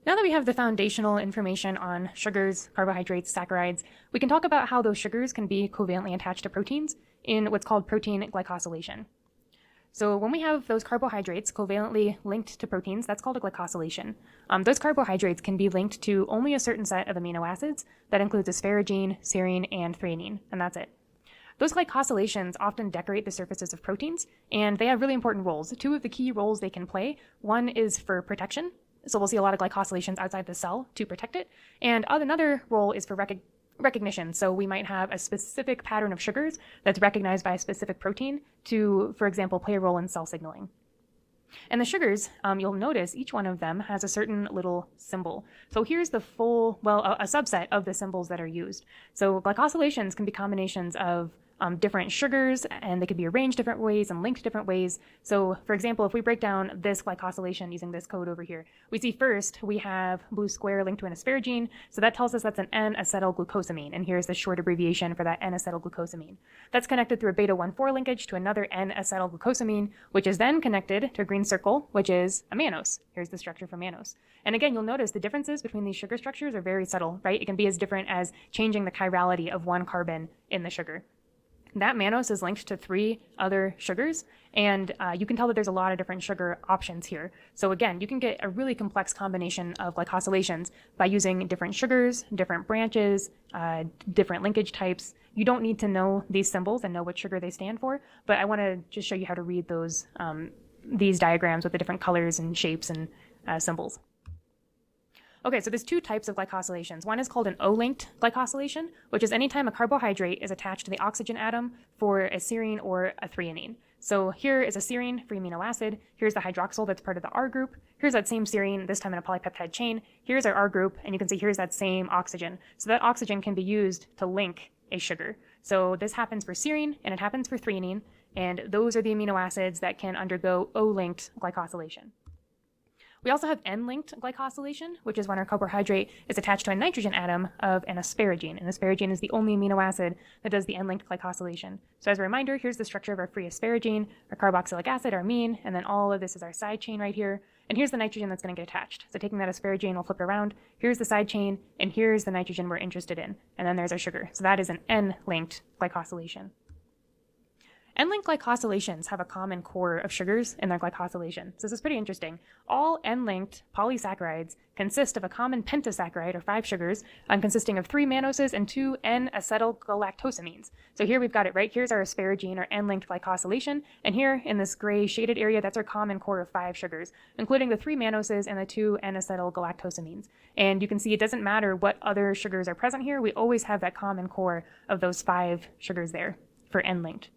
Now that we have the foundational information on sugars, carbohydrates, saccharides, we can talk about how those sugars can be covalently attached to proteins in what's called protein glycosylation. So when we have those carbohydrates covalently linked to proteins, that's called a glycosylation. Those carbohydrates can be linked to only a certain set of amino acids. That includes asparagine, serine, and threonine, and that's it. Those glycosylations often decorate the surfaces of proteins, and they have really important roles. Two of the key roles they can play, one is for protection. So we'll see a lot of glycosylations outside the cell to protect it. And another role is for recognition. So we might have a specific pattern of sugars that's recognized by a specific protein to, for example, play a role in cell signaling. And the sugars, you'll notice each one of them has a certain little symbol. So here's the full, a subset of the symbols that are used. So glycosylations can be combinations of different sugars, and they could be arranged different ways and linked different ways. So for example, if we break down this glycosylation using this code over here, we see first we have blue square linked to an asparagine. So that tells us that's an N-acetylglucosamine. And here's the short abbreviation for that N-acetylglucosamine. That's connected through a beta-1,4 linkage to another N-acetylglucosamine, which is then connected to a green circle, which is a mannose. Here's the structure for mannose. And again, you'll notice the differences between these sugar structures are very subtle, right? It can be as different as changing the chirality of one carbon in the sugar. That mannose is linked to 3 other sugars, and you can tell that there's a lot of different sugar options here. So again, you can get a really complex combination of glycosylations by using different sugars, different branches, different linkage types. You don't need to know these symbols and know what sugar they stand for, but I want to just show you how to read those these diagrams with the different colors and shapes and symbols. Okay, so there's 2 types of glycosylations. One is called an O-linked glycosylation, which is anytime a carbohydrate is attached to the oxygen atom for a serine or a threonine. So here is a serine, free amino acid. Here's the hydroxyl that's part of the R group. Here's that same serine, this time in a polypeptide chain. Here's our R group, and you can see here's that same oxygen. So that oxygen can be used to link a sugar. So this happens for serine, and it happens for threonine, and those are the amino acids that can undergo O-linked glycosylation. We also have N-linked glycosylation, which is when our carbohydrate is attached to a nitrogen atom of an asparagine. And asparagine is the only amino acid that does the N-linked glycosylation. So as a reminder, here's the structure of our free asparagine, our carboxylic acid, our amine, and then all of this is our side chain right here. And here's the nitrogen that's going to get attached. So taking that asparagine, we'll flip it around. Here's the side chain, and here's the nitrogen we're interested in. And then there's our sugar. So that is an N-linked glycosylation. N-linked glycosylations have a common core of sugars in their glycosylation. So this is pretty interesting. All N-linked polysaccharides consist of a common pentasaccharide, or 5 sugars, consisting of 3 mannoses and 2 N-acetylgalactosamines. So here we've got it right. Here's our asparagine, or N-linked glycosylation. And here in this gray shaded area, that's our common core of 5 sugars, including the 3 mannoses and the 2 N-acetylgalactosamines. And you can see it doesn't matter what other sugars are present here. We always have that common core of those 5 sugars there for N-linked.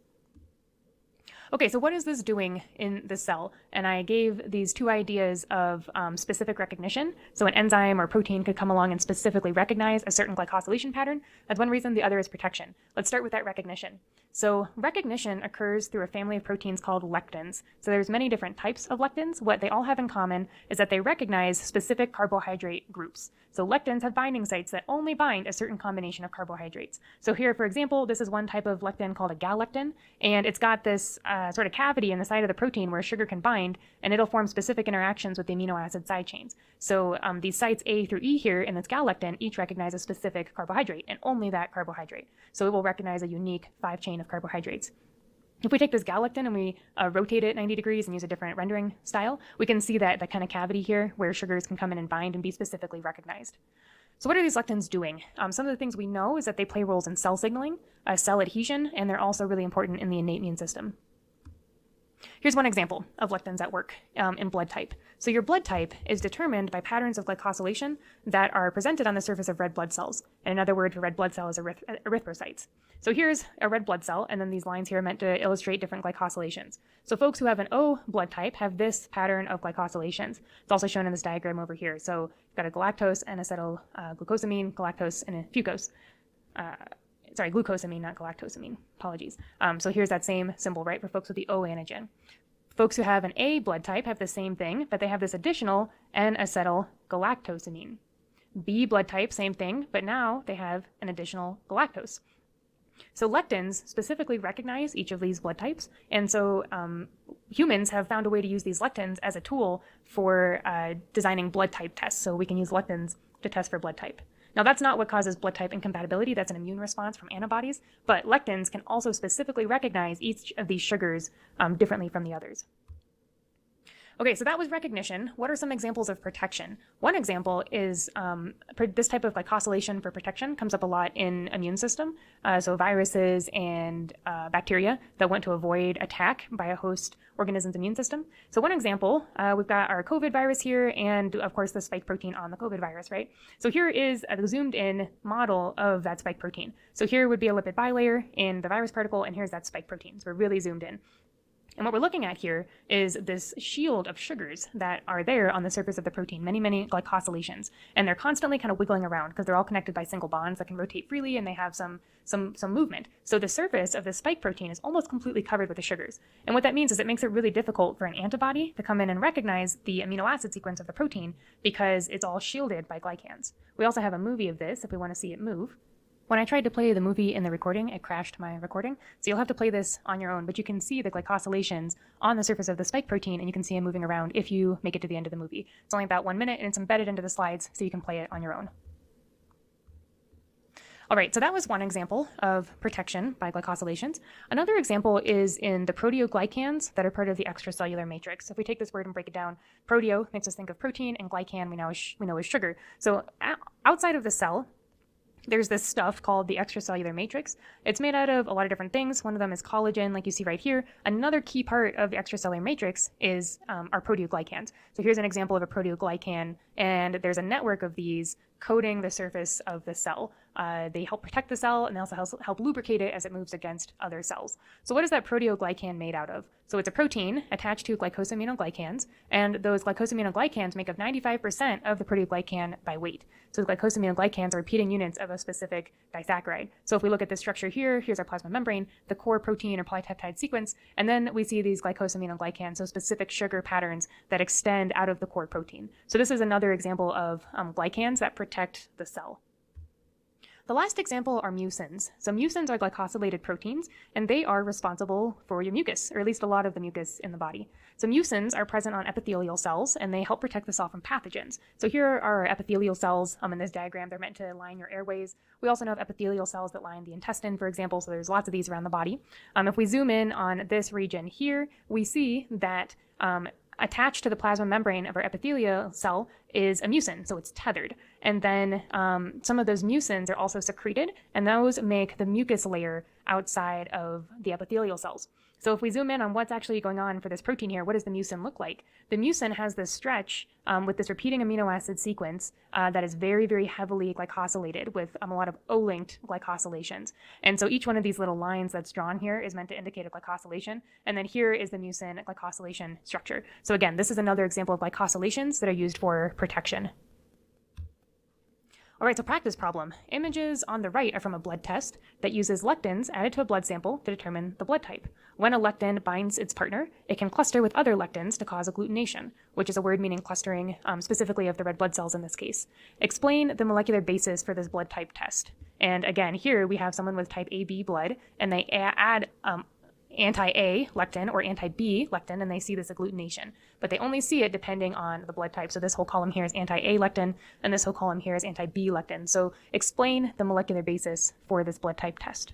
Okay, so what is this doing in the cell? And I gave these 2 ideas of specific recognition. So an enzyme or protein could come along and specifically recognize a certain glycosylation pattern. That's one reason. The other is protection. Let's start with that recognition. So recognition occurs through a family of proteins called lectins. So there's many different types of lectins. What they all have in common is that they recognize specific carbohydrate groups. So lectins have binding sites that only bind a certain combination of carbohydrates. So here, for example, this is one type of lectin called a gallectin, and it's got this sort of cavity in the side of the protein where sugar can bind, and it'll form specific interactions with the amino acid side chains. So these sites A through E here in this gallectin each recognize a specific carbohydrate, and only that carbohydrate. So it will recognize a unique 5 chain of carbohydrates. If we take this gallectin and we rotate it 90 degrees and use a different rendering style, we can see that kind of cavity here where sugars can come in and bind and be specifically recognized. So what are these lectins doing? Some of the things we know is that they play roles in cell signaling, cell adhesion, and they're also really important in the innate immune system. Here's one example of lectins at work in blood type. So your blood type is determined by patterns of glycosylation that are presented on the surface of red blood cells. And another word for red blood cell is erythrocytes. So here's a red blood cell, and then these lines here are meant to illustrate different glycosylations. So folks who have an O blood type have this pattern of glycosylations. It's also shown in this diagram over here. So you've got a galactose, an acetylglucosamine, galactose, and a fucose. Sorry, glucosamine, not galactosamine. Apologies. So here's that same symbol, right, for folks with the O antigen. Folks who have an A blood type have the same thing, but they have this additional N-acetylgalactosamine. B blood type, same thing, but now they have an additional galactose. So lectins specifically recognize each of these blood types, and so humans have found a way to use these lectins as a tool for designing blood type tests. So we can use lectins to test for blood type. Now, that's not what causes blood type incompatibility. That's an immune response from antibodies, but lectins can also specifically recognize each of these sugars differently from the others. Okay, so that was recognition. What are some examples of protection? One example is this type of glycosylation for protection comes up a lot in immune system. So viruses and bacteria that want to avoid attack by a host organism's immune system. So one example, we've got our COVID virus here and of course the spike protein on the COVID virus, right? So here is a zoomed in model of that spike protein. So here would be a lipid bilayer in the virus particle, and here's that spike protein. So we're really zoomed in. And what we're looking at here is this shield of sugars that are there on the surface of the protein, many, many glycosylations. And they're constantly kind of wiggling around because they're all connected by single bonds that can rotate freely, and they have some movement. So the surface of the spike protein is almost completely covered with the sugars. And what that means is it makes it really difficult for an antibody to come in and recognize the amino acid sequence of the protein because it's all shielded by glycans. We also have a movie of this if we want to see it move. When I tried to play the movie in the recording, it crashed my recording. So you'll have to play this on your own, but you can see the glycosylations on the surface of the spike protein, and you can see them moving around if you make it to the end of the movie. It's only about 1 minute, and it's embedded into the slides, so you can play it on your own. All right, so that was one example of protection by glycosylations. Another example is in the proteoglycans that are part of the extracellular matrix. So if we take this word and break it down, proteo makes us think of protein, and glycan we know is sugar. So outside of the cell, there's this stuff called the extracellular matrix. It's made out of a lot of different things. One of them is collagen, like you see right here. Another key part of the extracellular matrix is our proteoglycans. So here's an example of a proteoglycan, and there's a network of these coating the surface of the cell. They help protect the cell, and they also help lubricate it as it moves against other cells. So what is that proteoglycan made out of? So it's a protein attached to glycosaminoglycans, and those glycosaminoglycans make up 95% of the proteoglycan by weight. So the glycosaminoglycans are repeating units of a specific disaccharide. So if we look at this structure here, here's our plasma membrane, the core protein or polypeptide sequence, and then we see these glycosaminoglycans, so specific sugar patterns that extend out of the core protein. So this is another example of glycans that protect the cell. The last example are mucins. So mucins are glycosylated proteins, and they are responsible for your mucus, or at least a lot of the mucus in the body. So mucins are present on epithelial cells, and they help protect the cell from pathogens. So here are our epithelial cells in this diagram. They're meant to line your airways. We also know of epithelial cells that line the intestine, for example, so there's lots of these around the body. If we zoom in on this region here, we see that attached to the plasma membrane of our epithelial cell is a mucin, so it's tethered. And then some of those mucins are also secreted, and those make the mucus layer outside of the epithelial cells. So if we zoom in on what's actually going on for this protein here, what does the mucin look like? The mucin has this stretch with this repeating amino acid sequence that is very, very heavily glycosylated with a lot of O-linked glycosylations. And so each one of these little lines that's drawn here is meant to indicate a glycosylation. And then here is the mucin glycosylation structure. So again, this is another example of glycosylations that are used for protection. All right, so practice problem. Images on the right are from a blood test that uses lectins added to a blood sample to determine the blood type. When a lectin binds its partner, it can cluster with other lectins to cause agglutination, which is a word meaning clustering, specifically of the red blood cells in this case. Explain the molecular basis for this blood type test. And again, here we have someone with type AB blood, and they add anti-A lectin or anti-B lectin, and they see this agglutination. But they only see it depending on the blood type. So this whole column here is anti-A lectin, and this whole column here is anti-B lectin. So explain the molecular basis for this blood type test.